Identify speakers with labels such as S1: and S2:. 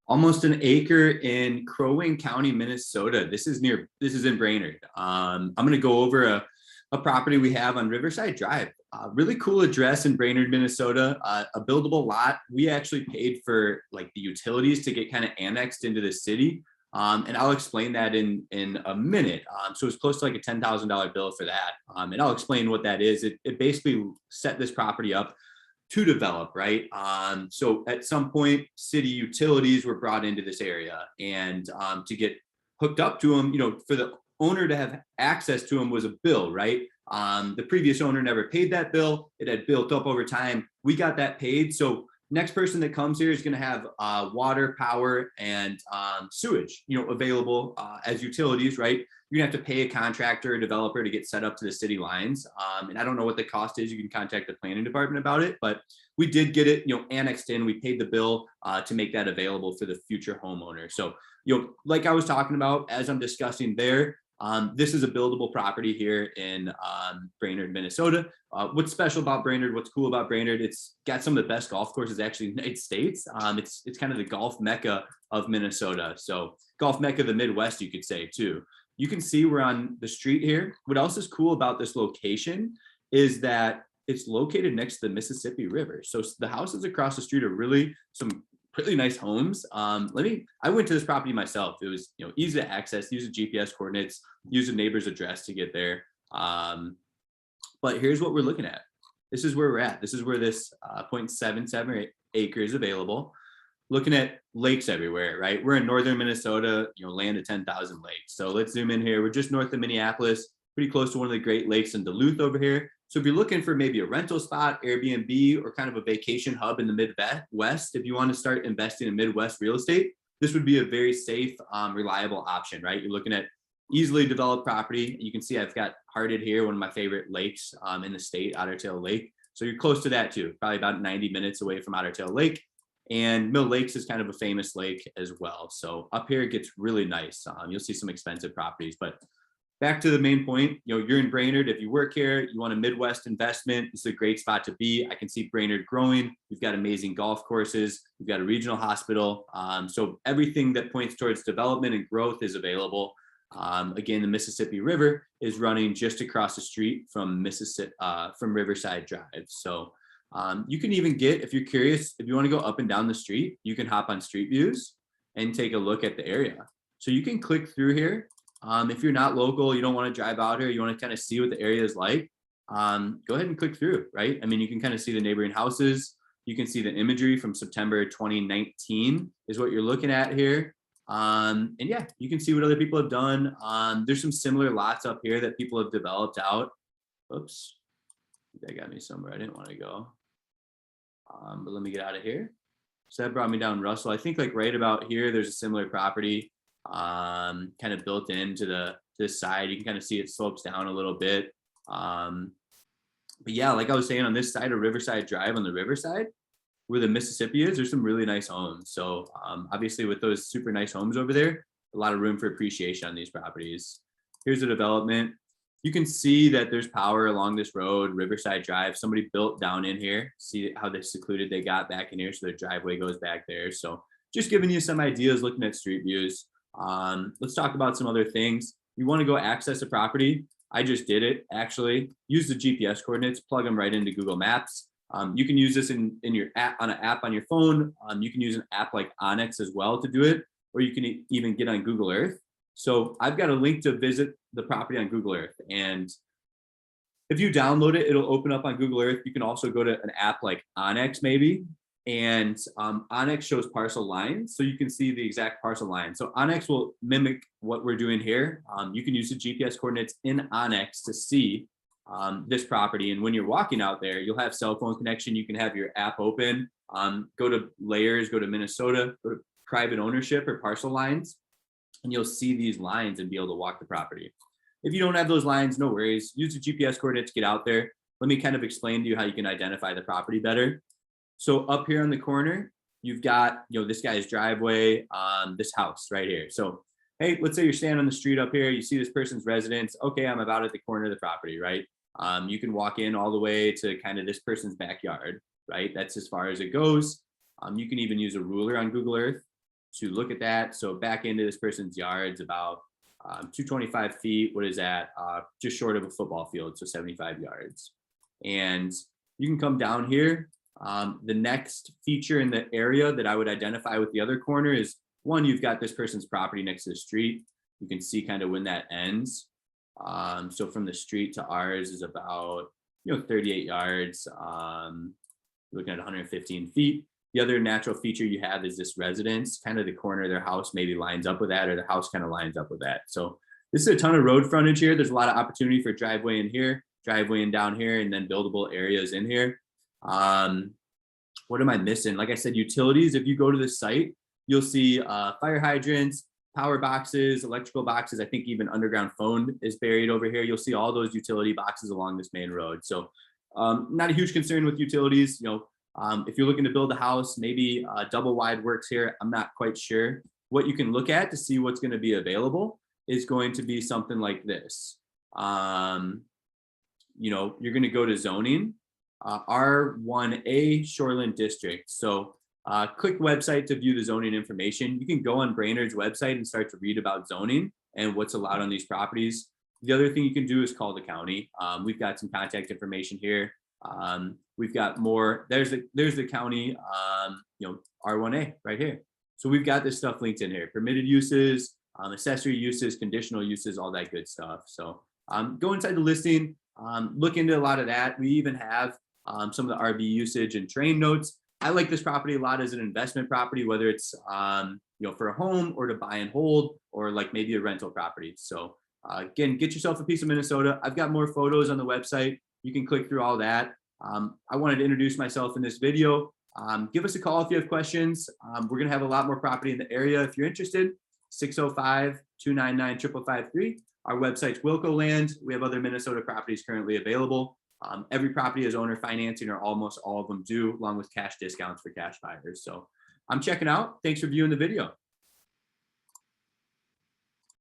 S1: Almost an acre in Crow Wing County, Minnesota. This is in Brainerd. I'm going to go over a property we have on Riverside Drive. Really cool address in Brainerd, Minnesota. A buildable lot. We actually paid for like the utilities to get kind of annexed into the city. And I'll explain that in a minute. So it's close to like a $10,000 bill for that. And I'll explain what that is. It basically set this property up to develop, right? So at some point, city utilities were brought into this area, and to get hooked up to them, for the owner to have access to them was a bill, right? The previous owner never paid that bill. It had built up over time. We got that paid. So next person that comes here is going to have water, power, and sewage, available as utilities, right? You're gonna have to pay a contractor or developer to get set up to the city lines. And I don't know what the cost is. You can contact the planning department about it, but we did get it, annexed in. We paid the bill to make that available for the future homeowner. So, like I was talking about, as I'm discussing there, this is a buildable property here in Brainerd, Minnesota. What's special about Brainerd? What's cool about Brainerd? It's got some of the best golf courses actually in the United States. It's kind of the golf mecca of Minnesota. So golf mecca of the Midwest, you could say too. You can see we're on the street here. What else is cool about this location is that it's located next to the Mississippi River. So the houses across the street are really some really nice homes. I went to this property myself. It was, easy to access, use the GPS coordinates, use a neighbor's address to get there. But here's what we're looking at. This is where we're at. This is where this 0.77 acres is available. Looking at lakes everywhere, right? We're in northern Minnesota, land of 10,000 lakes. So let's zoom in here. We're just north of Minneapolis, pretty close to one of the Great Lakes in Duluth over here. So if you're looking for maybe a rental spot, Airbnb, or kind of a vacation hub in the Midwest, if you want to start investing in Midwest real estate, this would be a very safe, reliable option, right? You're looking at easily developed property. You can see I've got Hearted here, one of my favorite lakes in the state, Otter Tail Lake. So you're close to that too, probably about 90 minutes away from Otter Tail Lake. And Mill Lakes is kind of a famous lake as well. So up here it gets really nice. You'll see some expensive properties, but back to the main point, you're in Brainerd. If you work here, you want a Midwest investment, this is a great spot to be. I can see Brainerd growing. We've got amazing golf courses. We've got a regional hospital. So everything that points towards development and growth is available. Again, the Mississippi River is running just across the street from Riverside Drive. So you can even get, if you're curious, if you want to go up and down the street, you can hop on Street Views and take a look at the area. So you can click through here. If you're not local, you don't want to drive out here, you want to kind of see what the area is like, go ahead and click through, right? I mean, you can kind of see the neighboring houses. You can see the imagery from September 2019 is what you're looking at here. And yeah, you can see what other people have done. There's some similar lots up here that people have developed out. Oops, that got me somewhere I didn't want to go. But let me get out of here. So that brought me down Russell. I think like right about here, there's a similar property kind of built into this side. You can kind of see it slopes down a little bit. But yeah, like I was saying, on this side of Riverside Drive on the Riverside, where the Mississippi is, there's some really nice homes. So obviously with those super nice homes over there, a lot of room for appreciation on these properties. Here's the development. You can see that there's power along this road, Riverside Drive. Somebody built down in here. See how they secluded they got back in here. So their driveway goes back there. So just giving you some ideas, looking at street views. Let's talk about some other things. You want to go access a property. I just did it actually. Use the GPS coordinates, plug them right into Google Maps. You can use this in your app, on an app on your phone. You can use an app like Onyx as well to do it, or you can even get on Google Earth. So I've got a link to visit the property on Google Earth. And if you download it, it'll open up on Google Earth. You can also go to an app like Onyx maybe. And Onyx shows parcel lines, so you can see the exact parcel line. So Onyx will mimic what we're doing here. You can use the GPS coordinates in Onyx to see this property. And when you're walking out there, you'll have cell phone connection. You can have your app open, go to layers, go to Minnesota, go to private ownership or parcel lines, and you'll see these lines and be able to walk the property. If you don't have those lines, no worries. Use the GPS coordinates to get out there. Let me kind of explain to you how you can identify the property better. So up here on the corner, you've got, this guy's driveway, this house right here. So, hey, let's say you're standing on the street up here, you see this person's residence. Okay, I'm about at the corner of the property, right? You can walk in all the way to kind of this person's backyard, right? That's as far as it goes. You can even use a ruler on Google Earth. to look at that. So back into this person's yard's about 225 feet. What is that? Just short of a football field, so 75 yards. And you can come down here. The next feature in the area that I would identify with the other corner is, one, you've got this person's property next to the street. You can see kind of when that ends. So from the street to ours is about 38 yards. Looking at 115 feet. The other natural feature you have is this residence, kind of the corner of their house maybe lines up with that, or the house kind of lines up with that. So this is a ton of road frontage here. There's a lot of opportunity for driveway in here, driveway in down here, and then buildable areas in here. What am I missing? Like I said, utilities. If you go to the site, you'll see fire hydrants, power boxes, electrical boxes. I think even underground phone is buried over here. You'll see all those utility boxes along this main road. So not a huge concern with utilities. If you're looking to build a house, maybe double wide works here. I'm not quite sure. What you can look at to see what's going to be available is going to be something like this. You're going to go to zoning, R1A Shoreland District. So click website to view the zoning information. You can go on Brainerd's website and start to read about zoning and what's allowed on these properties. The other thing you can do is call the county. We've got some contact information here. We've got more. There's the county, R1A right here. So we've got this stuff linked in here: permitted uses, accessory uses, conditional uses, all that good stuff. So go inside the listing, look into a lot of that. We even have some of the RV usage and train notes. I like this property a lot as an investment property, whether it's for a home or to buy and hold, or like maybe a rental property. So again, get yourself a piece of Minnesota. I've got more photos on the website. You can click through all that. I wanted to introduce myself in this video. Give us a call if you have questions. We're going to have a lot more property in the area. If you're interested, 605-299-5553. Our website's Wilco Land. We have other Minnesota properties currently available. Every property has owner financing, or almost all of them do, along with cash discounts for cash buyers. So I'm checking out. Thanks for viewing the video.